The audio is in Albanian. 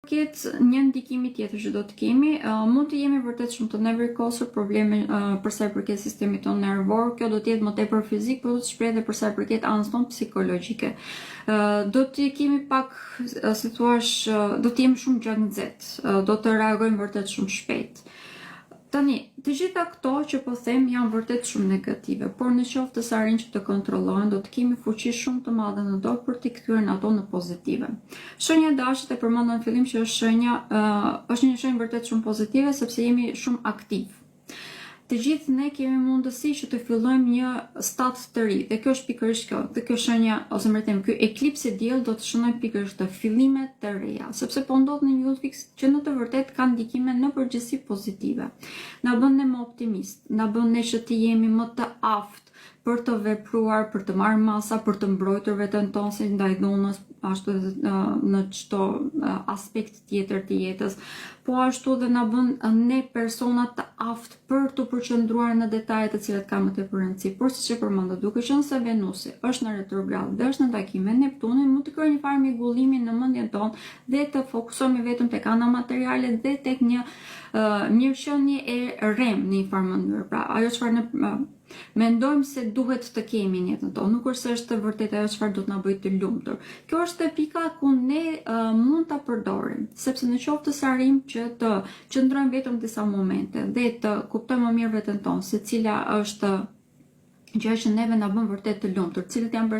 ketë një ndikimi tjetër që do të kemi, mund të jemi vërtet shumë të nevrikosur, probleme për sa i përket sistemit tonë nervor, kjo do të jetë më tepër fizik, por do të shpreh edhe për sa i përket anës tonë psikologjike. Do të kemi pak, si thua, do të jemi shumë gjatë nxehtë, do të reagojmë vërtet shumë shpejt. Tani, të gjitha këto që po them janë vërtet shumë negative, por në qoftë të se arrin që të kontrollohen, do të kemi fuqi shumë të madhe në dorë për t'i kthyer në ato në pozitive. Shenja e dashit e përmendëm në fillim që është një shenjë vërtet shumë pozitive sepse jemi shumë aktiv. Të gjithë ne kemi mundësi që të fillojmë një stat të ri, dhe kjo është pikërisht kjo, dhe kjo shenja, ose më them, ky eklips i diellit do të shënojë pikërisht të fillimet të reja, sepse po ndodh në një udhë fiks që në të vërtetë ka ndikime në përgjithësi pozitive. Na bën ne më optimist, na bën ne që të jemi më të aftë për të vepruar, për të marrë masa, për të mbrojtur veten tonë si ndaj dhunës, ashtu edhe në çdo aspekt tjetër të jetës, po ashtu dhe na bën ne persona të aftë për të përqendruar në detajet të cilat kanë më tepër rëndësi. Por siç e përmenda, duke qenë se Venusi është në retrograd dhe është në takim me Neptunin, mund të krijojë një farë migullimi në mendjen tonë dhe të fokusohemi vetëm tek ana materiale dhe tek një mirëqenie e rrem në një farë mënyrë. Pra, ajo çfarë mendojmë se duhet të kemi në jetën tonë, nuk është se është vërtet ajo çfarë do të na bëjë të lumtur. Kjo është pika ku ne mund ta përdorim, sepse në qoftë se arrim që të qëndrojmë vetëm disa momente dhe të kuptojmë më mirë veten tonë, se cila është gjë që neve na bën vërtet të lumtur, cilët janë